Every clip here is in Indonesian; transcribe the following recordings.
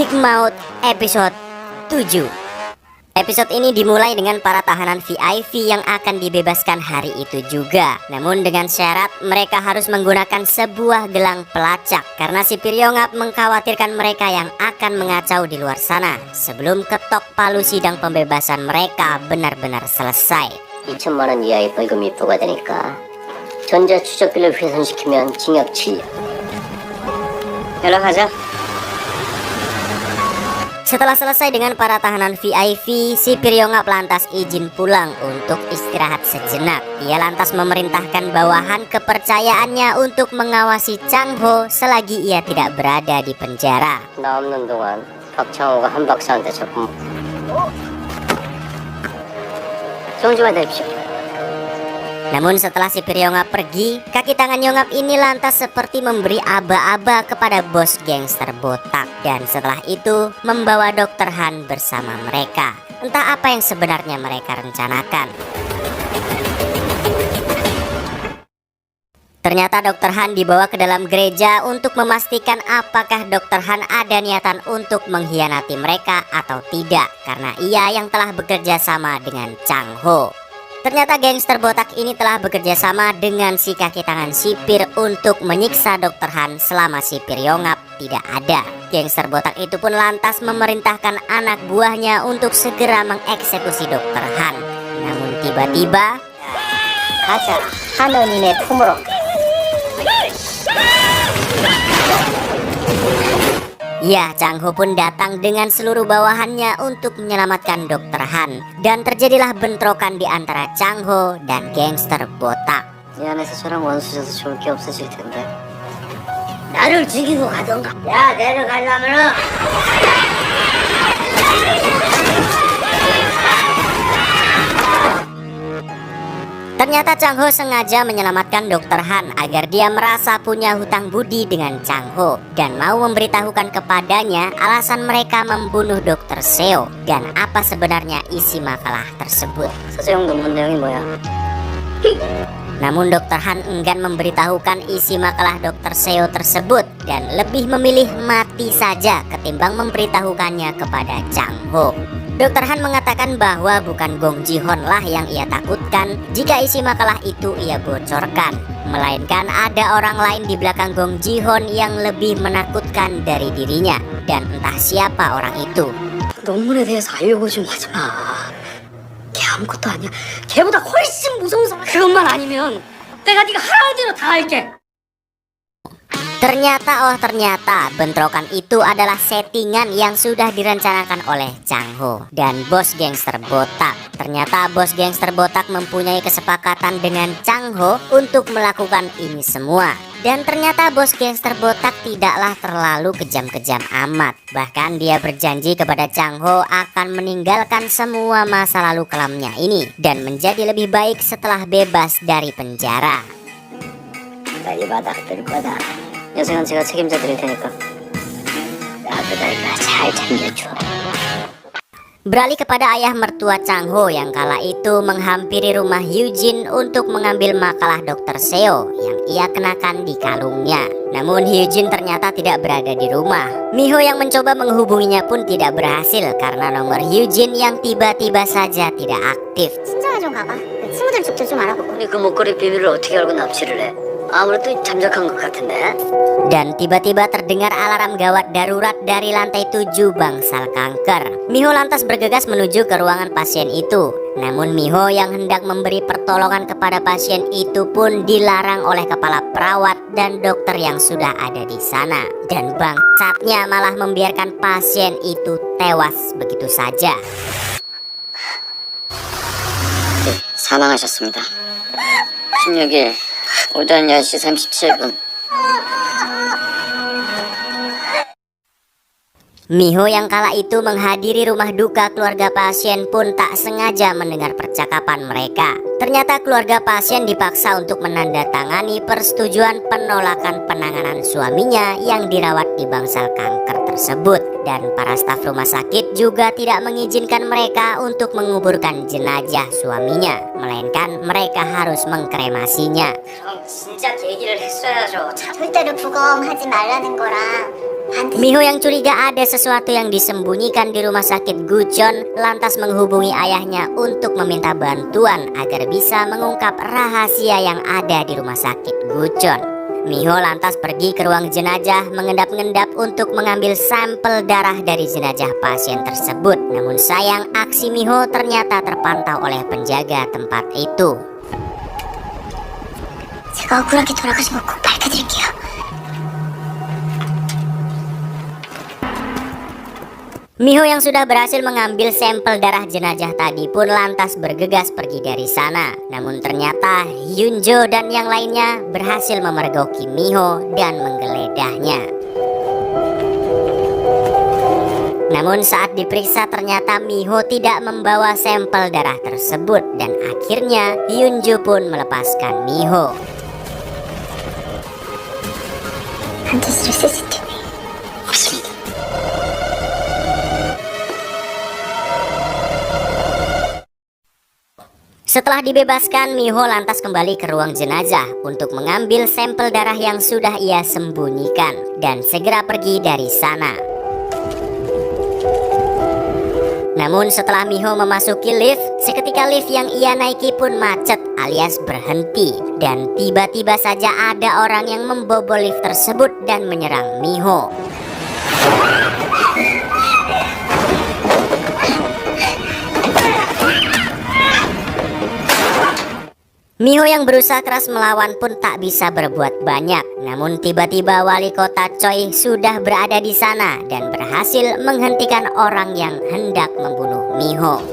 Big Mouth episode 7. Episode ini dimulai dengan para tahanan VIP yang akan dibebaskan hari itu juga. Namun dengan syarat mereka harus menggunakan sebuah gelang pelacak karena si Piryongap mengkhawatirkan mereka yang akan mengacau di luar sana sebelum ketok palu sidang pembebasan mereka benar-benar selesai. 2천만 원 이하의 벌금이 부과되니까 전자 추적기를 훼손시키면 징역 7년. 연락하자. Setelah selesai dengan para tahanan VIP, si Piryongap lantas izin pulang untuk istirahat sejenak. Ia lantas memerintahkan bawahan kepercayaannya untuk mengawasi Chang-ho selagi ia tidak berada di penjara. 나 없는 동안 박창호가 한 박사한테 적금. 정지만 되십시오. Namun setelah si Piryongap pergi, kaki tangan Yongap ini lantas seperti memberi aba-aba kepada bos gangster botak. Dan setelah itu membawa Dr. Han bersama mereka. Entah apa yang sebenarnya mereka rencanakan. Ternyata Dr. Han dibawa ke dalam gereja untuk memastikan apakah Dr. Han ada niatan untuk mengkhianati mereka atau tidak. Karena ia yang telah bekerja sama dengan Chang-ho. Ternyata gangster botak ini telah bekerja sama dengan si kaki tangan sipir untuk menyiksa Dr. Han selama si Piryongap tidak ada. Gangster botak itu pun lantas memerintahkan anak buahnya untuk segera mengeksekusi Dr. Han. Namun tiba-tiba, 가자, 하느님의 품으로. ya, Chang-ho pun datang dengan seluruh bawahannya untuk menyelamatkan Dr. Han. Dan terjadilah bentrokan di antara Chang-ho dan gangster botak. 이 안에서 저랑 원수셔서 좋을 게 없어질 텐데. 나를 죽이고 가던가. 야, 내려가려면은. Ternyata Chang-ho sengaja menyelamatkan Dr. Han agar dia merasa punya hutang budi dengan Chang-ho dan mau memberitahukan kepadanya alasan mereka membunuh Dr. Seo dan apa sebenarnya isi makalah tersebut. 서재형 논문 내용이 뭐야? Namun Dr. Han enggan memberitahukan isi makalah Dr. Seo tersebut dan lebih memilih mati saja ketimbang memberitahukannya kepada Chang-ho. Dr. Han mengatakan bahwa bukan Gong Ji-hon lah yang ia takutkan jika isi makalah itu ia bocorkan, melainkan ada orang lain di belakang Gong Ji-hon yang lebih menakutkan dari dirinya, dan entah siapa orang itu. 논문에 대해서 알려고 좀 하지 마. 걔 아무것도 아니야. 걔보다 훨씬 무서운 사람. 그것만 아니면 내가 네가 하라는 대로 다 할게. Ternyata bentrokan itu adalah settingan yang sudah direncanakan oleh Chang-ho dan bos gangster botak. Ternyata bos gangster botak mempunyai kesepakatan dengan Chang-ho untuk melakukan ini semua. Dan ternyata bos gangster botak tidaklah terlalu kejam-kejam amat. Bahkan dia berjanji kepada Chang-ho akan meninggalkan semua masa lalu kelamnya ini dan menjadi lebih baik setelah bebas dari penjara. 나 이 바닥 들 거다. 여생은 제가 책임져 드릴 테니까 나보다 잘 챙겨줘. Beralih kepada ayah mertua Chang-ho yang kala itu menghampiri rumah Hyujin untuk mengambil makalah Dr. Seo yang ia kenakan di kalungnya. Namun Hyujin ternyata tidak berada di rumah. Miho yang mencoba menghubunginya pun tidak berhasil karena nomor Hyujin yang tiba-tiba saja tidak aktif. 친정에 좀 가봐. 친구들 죽들 좀 알아보고. 근데 그 목걸이 비밀을 어떻게 알고 납치를 해? 아무래도 잠적한 것 같은데. Dan tiba-tiba terdengar alarm gawat darurat dari lantai 7 bangsal kanker. Miho lantas bergegas menuju ke ruangan pasien itu. Namun Miho yang hendak memberi pertolongan kepada pasien itu pun dilarang oleh kepala perawat dan dokter yang sudah ada di sana. Dan bangsatnya malah membiarkan pasien itu tewas begitu saja. 네, 사망하셨습니다. 16일 오전 10시 37분. Miho yang kala itu menghadiri rumah duka keluarga pasien pun tak sengaja mendengar percakapan mereka. Ternyata keluarga pasien dipaksa untuk menandatangani persetujuan penolakan penanganan suaminya yang dirawat di bangsal kanker tersebut. Dan para staf rumah sakit juga tidak mengizinkan mereka untuk menguburkan jenazah suaminya, melainkan mereka harus mengkremasinya. 진짜 얘기를 했어야죠. 절대로 부검하지 말라는 거랑 Miho yang curiga ada sesuatu yang disembunyikan di rumah sakit Gujon lantas menghubungi ayahnya untuk meminta bantuan agar bisa mengungkap rahasia yang ada di rumah sakit Gujon. Miho lantas pergi ke ruang jenazah mengendap-endap untuk mengambil sampel darah dari jenazah pasien tersebut. Namun sayang, aksi Miho ternyata terpantau oleh penjaga tempat itu. 제가 억울하게 돌아가신 거 꼭 밝혀드릴게요. Miho yang sudah berhasil mengambil sampel darah jenazah tadi pun lantas bergegas pergi dari sana. Namun ternyata Hyunjo dan yang lainnya berhasil memergoki Miho dan menggeledahnya. Namun saat diperiksa ternyata Miho tidak membawa sampel darah tersebut dan akhirnya Hyunjo pun melepaskan Miho. 한테스를 CCTV 없습니다. Setelah dibebaskan, Miho lantas kembali ke ruang jenazah untuk mengambil sampel darah yang sudah ia sembunyikan dan segera pergi dari sana. Namun setelah Miho memasuki lift, seketika lift yang ia naiki pun macet alias berhenti. Dan tiba-tiba saja ada orang yang membobol lift tersebut dan menyerang Miho. Miho yang berusaha keras melawan pun tak bisa berbuat banyak. Namun tiba-tiba wali kota Choi sudah berada di sana dan berhasil menghentikan orang yang hendak membunuh Miho.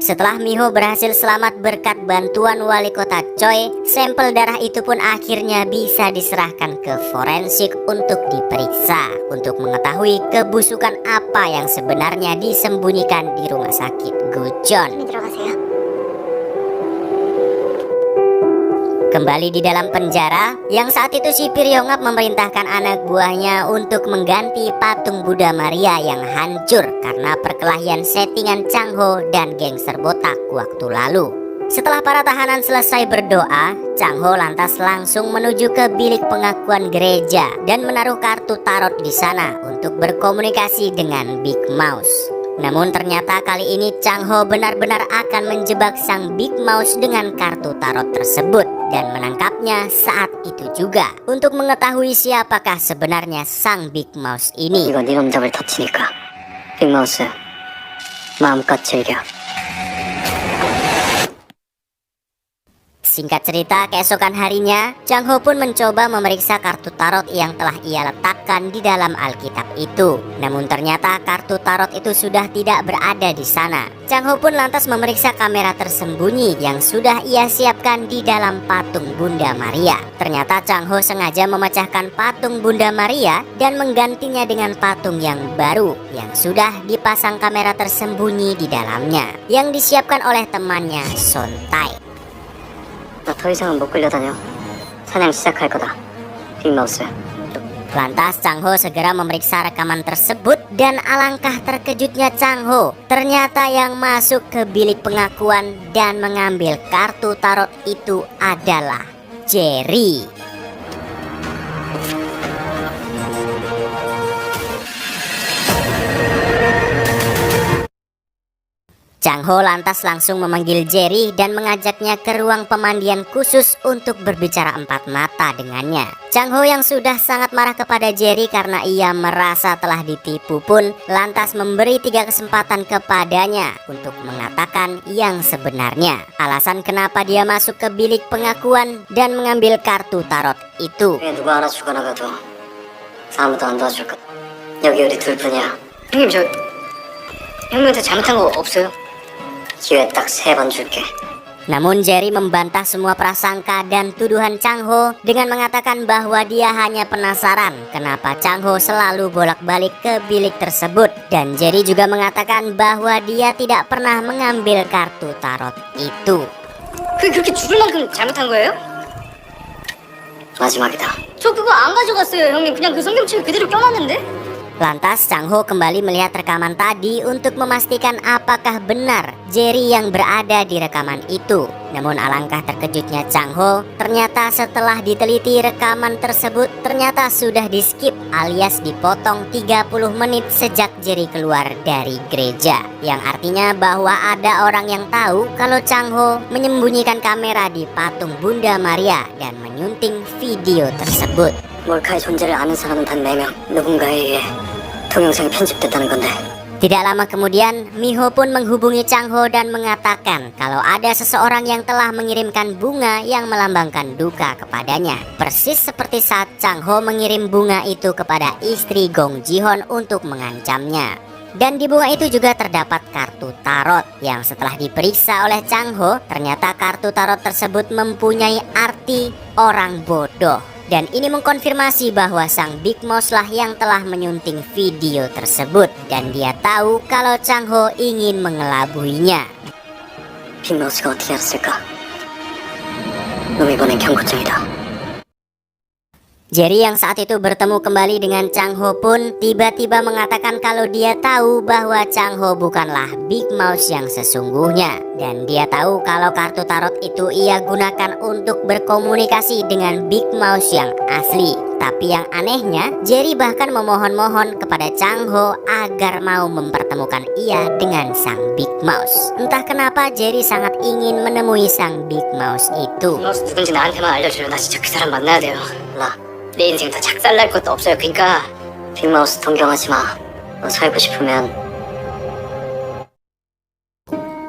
Setelah Miho berhasil selamat berkat bantuan wali kota Choi, sampel darah itu pun akhirnya bisa diserahkan ke forensik untuk diperiksa untuk mengetahui kebusukan apa yang sebenarnya disembunyikan di rumah sakit Gujon. Kembali di dalam penjara, yang saat itu si Piryongap memerintahkan anak buahnya untuk mengganti patung Buddha Maria yang hancur karena perkelahian settingan Changho dan gangster botak waktu lalu. Setelah para tahanan selesai berdoa, Changho lantas langsung menuju ke bilik pengakuan gereja dan menaruh kartu tarot di sana untuk berkomunikasi dengan Big Mouse. Namun ternyata kali ini Changho benar-benar akan menjebak sang Big Mouse dengan kartu tarot tersebut dan menangkapnya saat itu juga untuk mengetahui siapakah sebenarnya sang Big Mouse ini. 이거 네 놈잡을 터치니까 빅마우스 마음껏 즐겨. Singkat cerita, keesokan harinya, Changho pun mencoba memeriksa kartu tarot yang telah ia letakkan di dalam Alkitab itu. Namun ternyata kartu tarot itu sudah tidak berada di sana. Changho pun lantas memeriksa kamera tersembunyi yang sudah ia siapkan di dalam patung Bunda Maria. Ternyata Changho sengaja memecahkan patung Bunda Maria dan menggantinya dengan patung yang baru yang sudah dipasang kamera tersembunyi di dalamnya, yang disiapkan oleh temannya Sontai. 나 더 이상은 못 끌려다녀. 사냥 시작할 거다. 빅마우스. Lantas Changho segera memeriksa rekaman tersebut dan alangkah terkejutnya Changho. Ternyata yang masuk ke bilik pengakuan dan mengambil kartu tarot itu adalah Jerry. Changho lantas langsung memanggil Jerry dan mengajaknya ke ruang pemandian khusus untuk berbicara empat mata dengannya. Changho yang sudah sangat marah kepada Jerry karena ia merasa telah ditipu pun lantas memberi 3 kesempatan kepadanya untuk mengatakan yang sebenarnya. Alasan kenapa dia masuk ke bilik pengakuan dan mengambil kartu tarot itu. 누가 알아 죽어나가도 아무도 안 도와줄 거다. 여기 우리 둘뿐이야. 형님 저 형님한테 잘못한 거 없어요? 기회 딱 3번 줄게. Namun Jerry membantah semua prasangka dan tuduhan Changho dengan mengatakan bahwa dia hanya penasaran kenapa Changho selalu bolak-balik ke bilik tersebut. Dan Jerry juga mengatakan bahwa dia tidak pernah mengambil kartu tarot itu. 그렇게 죽을 만큼 잘못한 거예요? 마지막이다. 저 그거 안 가져갔어요 형님. 그냥 그 성경책 그대로 껴놨는데? Lantas Chang Ho kembali melihat rekaman tadi untuk memastikan apakah benar Jerry yang berada di rekaman itu. Namun alangkah terkejutnya Chang Ho, ternyata setelah diteliti rekaman tersebut ternyata sudah di-skip alias dipotong 30 menit sejak Jerry keluar dari gereja. Yang artinya bahwa ada orang yang tahu kalau Chang Ho menyembunyikan kamera di patung Bunda Maria dan menyunting video tersebut. 몰카의 존재를 아는 사람은 단 4명. 누군가에 의해 동영상이 편집됐다는 건데. Tidak lama kemudian, Miho pun menghubungi Chang Ho dan mengatakan kalau ada seseorang yang telah mengirimkan bunga yang melambangkan duka kepadanya. Persis seperti saat Chang Ho mengirim bunga itu kepada istri Gong Ji-hon untuk mengancamnya. Dan di bunga itu juga terdapat kartu tarot yang setelah diperiksa oleh Chang Ho, ternyata kartu tarot tersebut mempunyai arti orang bodoh. Dan ini mengkonfirmasi bahwa sang Big Mouse lah yang telah menyunting video tersebut. Dan dia tahu kalau Chang Ho ingin mengelabuinya. 빅마우스가 어떻게 알았을까? 놈이 보낸 경고장이다. Jerry yang saat itu bertemu kembali dengan Chang Ho pun tiba-tiba mengatakan kalau dia tahu bahwa Chang Ho bukanlah Big Mouse yang sesungguhnya. Dan dia tahu kalau kartu tarot itu ia gunakan untuk berkomunikasi dengan Big Mouse yang asli. Tapi yang anehnya, Jerry bahkan memohon-mohon kepada Chang Ho agar mau mempertemukan ia dengan sang Big Mouse. Entah kenapa Jerry sangat ingin menemui sang Big Mouse itu. 빅마우스 누군지 나한테만 알려줘요. 나 진짜 그 사람 만나야 돼요. 내 인생 다 작살날 것도 없어요. 그러니까 빅마우스 동경하지 마. 너 살고 싶으면.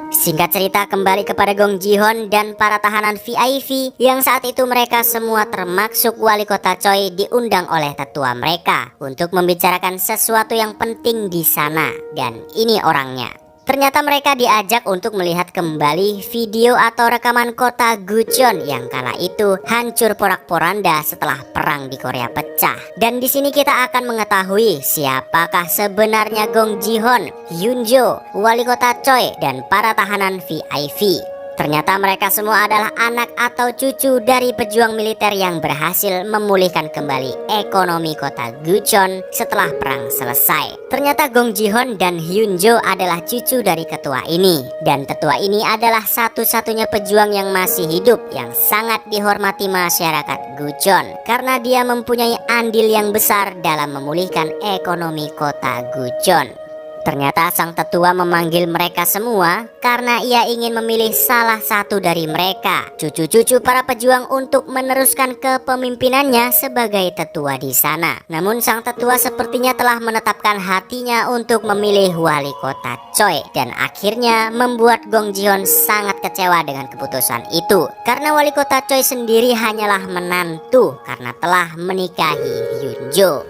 Singkat cerita, kembali kepada Gong Ji-hon dan para tahanan VIP yang saat itu mereka semua termasuk wali kota Choi diundang oleh tetua mereka untuk membicarakan sesuatu yang penting di sana. Dan ini orangnya. Ternyata mereka diajak untuk melihat kembali video atau rekaman kota Gucheon yang kala itu hancur porak-poranda setelah perang di Korea pecah. Dan di sini kita akan mengetahui siapakah sebenarnya Gong Ji-hon, Hyun-jo, wali kota Choi, dan para tahanan VIP. Ternyata mereka semua adalah anak atau cucu dari pejuang militer yang berhasil memulihkan kembali ekonomi kota Gucheon setelah perang selesai. Ternyata Gong Ji-hon dan Hyun-jo adalah cucu dari ketua ini. Dan tetua ini adalah satu-satunya pejuang yang masih hidup yang sangat dihormati masyarakat Gucheon. Karena dia mempunyai andil yang besar dalam memulihkan ekonomi kota Gucheon. Ternyata sang tetua memanggil mereka semua karena ia ingin memilih salah satu dari mereka, cucu-cucu para pejuang, untuk meneruskan kepemimpinannya sebagai tetua di sana. Namun sang tetua sepertinya telah menetapkan hatinya untuk memilih wali kota Choi dan akhirnya membuat Gong Ji-hon sangat kecewa dengan keputusan itu. Karena wali kota Choi sendiri hanyalah menantu karena telah menikahi Hyun-jo.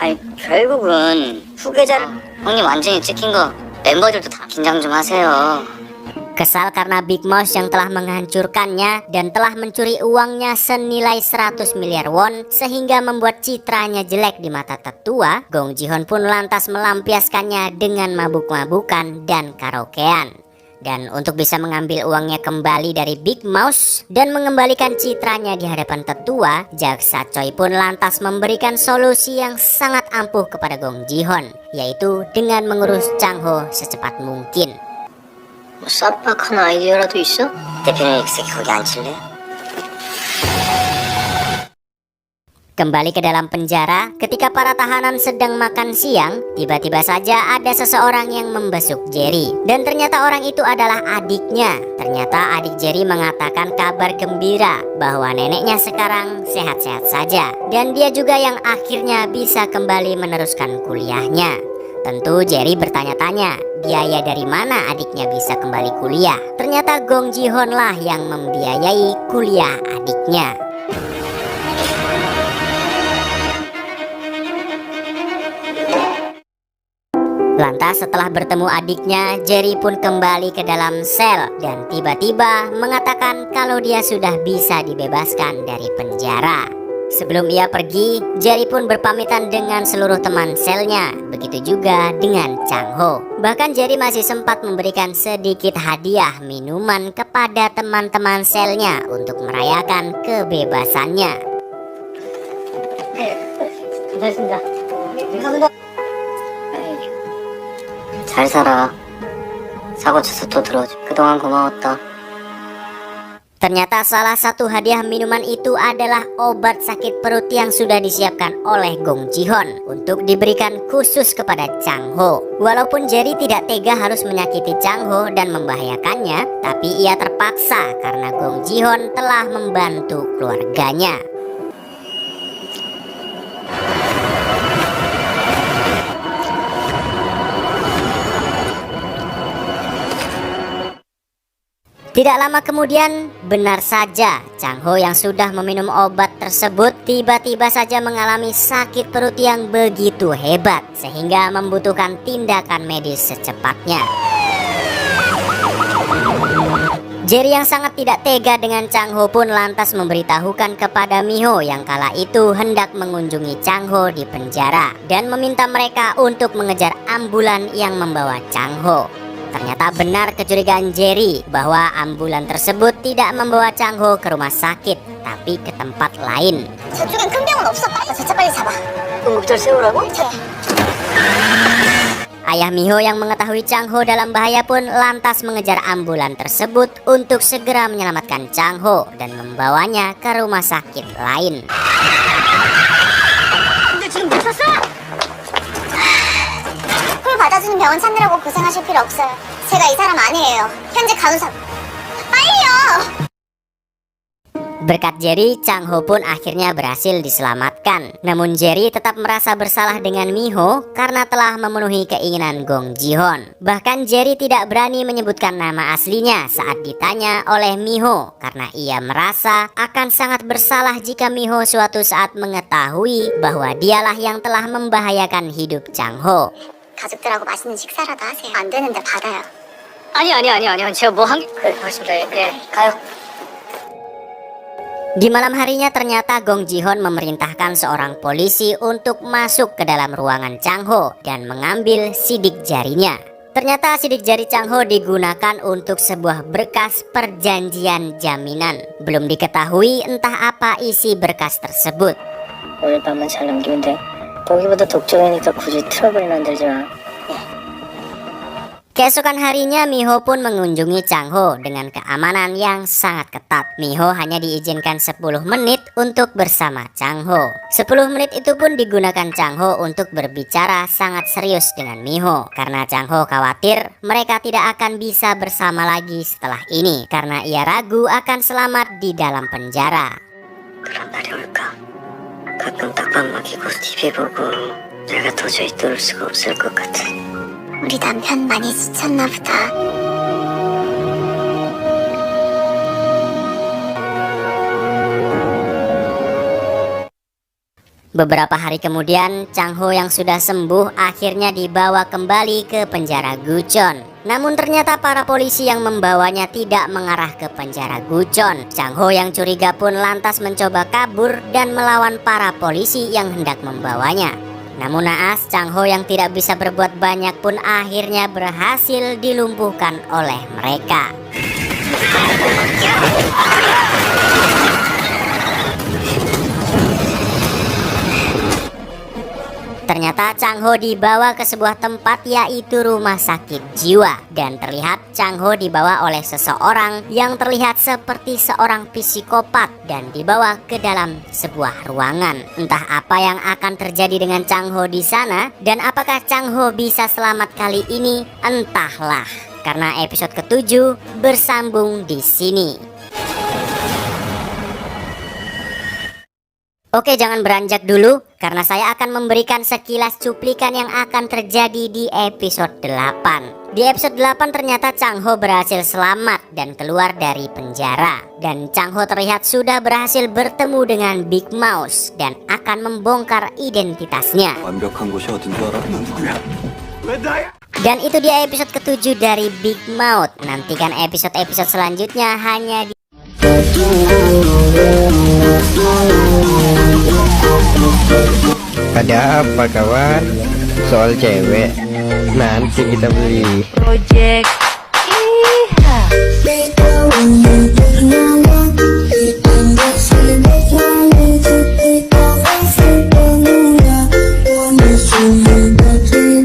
아니 결국은 후계자를 형님 완전히 찍힌 거 멤버들도 다 긴장 좀 하세요. Kesal karena Big Mouse yang telah menghancurkannya dan telah mencuri uangnya senilai 100 miliar won sehingga membuat citranya jelek di mata tetua, Gong Ji-hon pun lantas melampiaskannya dengan mabuk-mabukan dan karaokean. Dan untuk bisa mengambil uangnya kembali dari Big Mouse dan mengembalikan citranya di hadapan tetua, jaksa Choi pun lantas memberikan solusi yang sangat ampuh kepada Gong Ji-hon, yaitu dengan mengurus Chang Ho secepat mungkin. 뭐 쌈박한 아이디어라도 있어? 대표님 익숙히 거기 앉힐래? Kembali ke dalam penjara, ketika para tahanan sedang makan siang, tiba-tiba saja ada seseorang yang membesuk Jerry. Dan ternyata orang itu adalah adiknya. Ternyata adik Jerry mengatakan kabar gembira bahwa neneknya sekarang sehat-sehat saja. Dan dia juga yang akhirnya bisa kembali meneruskan kuliahnya. Tentu Jerry bertanya-tanya, biaya dari mana adiknya bisa kembali kuliah? Ternyata Gong Ji-hon lah yang membiayai kuliah adiknya. Lantas setelah bertemu adiknya, Jerry pun kembali ke dalam sel dan tiba-tiba mengatakan kalau dia sudah bisa dibebaskan dari penjara. Sebelum ia pergi, Jerry pun berpamitan dengan seluruh teman selnya, begitu juga dengan Chang Ho. Bahkan Jerry masih sempat memberikan sedikit hadiah minuman kepada teman-teman selnya untuk merayakan kebebasannya. 고맙습니다. 감사합니다. 잘 살아. 사고 쳐서 또 들어오지. 그동안 고마웠다. Ternyata salah satu hadiah minuman itu adalah obat sakit perut yang sudah disiapkan oleh Gong Ji-hon untuk diberikan khusus kepada Chang Ho. Walaupun Jerry tidak tega harus menyakiti Chang Ho dan membahayakannya, tapi ia terpaksa karena Gong Ji-hon telah membantu keluarganya. Tidak lama kemudian, benar saja Chang Ho yang sudah meminum obat tersebut tiba-tiba saja mengalami sakit perut yang begitu hebat sehingga membutuhkan tindakan medis secepatnya. Jerry yang sangat tidak tega dengan Chang Ho pun lantas memberitahukan kepada Miho yang kala itu hendak mengunjungi Chang Ho di penjara dan meminta mereka untuk mengejar ambulan yang membawa Chang Ho. Ternyata benar kecurigaan Jerry bahwa ambulan tersebut tidak membawa Chang Ho ke rumah sakit, tapi ke tempat lain. 저쪽엔 큰 병은 없어. 저 차 빨리 잡아. 응급절 세우라고? Ayah Miho yang mengetahui Chang Ho dalam bahaya pun lantas mengejar ambulan tersebut untuk segera menyelamatkan Chang Ho dan membawanya ke rumah sakit lain. 근데 지금 미쳤어? 콜 받아주는 병원 찾느라고 고생하실 필요 없어요. 제가 이 사람 아니에요. 현재 간호사. 빨리요! Berkat Jerry, Chang Ho pun akhirnya berhasil diselamatkan. Namun Jerry tetap merasa bersalah dengan Miho karena telah memenuhi keinginan Gong Ji-hon. Bahkan Jerry tidak berani menyebutkan nama aslinya saat ditanya oleh Miho karena ia merasa akan sangat bersalah jika Miho suatu saat mengetahui bahwa dialah yang telah membahayakan hidup Chang Ho. 가족들하고 맛있는 식사라도 하세요. 안 되는데 받아요. 아니요. 제가 뭐 한 게... 그래, 고맙습니다. 예, 가요. Di malam harinya ternyata Gong Ji-hon memerintahkan seorang polisi untuk masuk ke dalam ruangan Chang Ho dan mengambil sidik jarinya. Ternyata sidik jari Chang Ho digunakan untuk sebuah berkas perjanjian jaminan. Belum diketahui entah apa isi berkas tersebut. 오늘 밤은 잘 넘기면 돼. 거기보다 독점이니까 굳이 트러블 만들지 마. Keesokan harinya Miho pun mengunjungi Chang Ho dengan keamanan yang sangat ketat. Miho hanya diizinkan 10 menit untuk bersama Chang Ho. 10 menit itu pun digunakan Chang Ho untuk berbicara sangat serius dengan Miho. Karena Chang Ho khawatir mereka tidak akan bisa bersama lagi setelah ini. Karena ia ragu akan selamat di dalam penjara. 그런 날이 올까? 가끔 딱밤 먹이고 TV 보고 내가 도저히 뚫을 수가 없을 것 같아. 우리 남편 많이 지쳤나 보다. Beberapa hari kemudian, Chang Ho yang sudah sembuh akhirnya dibawa kembali ke penjara Guchon. Namun ternyata para polisi yang membawanya tidak mengarah ke penjara Guchon. Chang Ho yang curiga pun lantas mencoba kabur dan melawan para polisi yang hendak membawanya. Namun naas, Chang Ho yang tidak bisa berbuat banyak pun akhirnya berhasil dilumpuhkan oleh mereka. Ternyata Chang Ho dibawa ke sebuah tempat yaitu rumah sakit jiwa. Dan terlihat Chang Ho dibawa oleh seseorang yang terlihat seperti seorang psikopat dan dibawa ke dalam sebuah ruangan. Entah apa yang akan terjadi dengan Chang Ho di sana dan apakah Chang Ho bisa selamat kali ini, entahlah. Karena episode ke-7 bersambung di sini. Oke, jangan beranjak dulu karena saya akan memberikan sekilas cuplikan yang akan terjadi di episode 8. Di episode 8 ternyata Chang Ho berhasil selamat dan keluar dari penjara. Dan Chang Ho terlihat sudah berhasil bertemu dengan Big Mouse dan akan membongkar identitasnya. 완벽한 곳이 어딘 줄 알아? 넌 누구야? 왜 나야? Dan itu dia episode ke-7 dari Big Mouth. Nantikan episode-episode selanjutnya hanya di... Ada apa kawan? Soal cewek nanti kita beli Project Iha.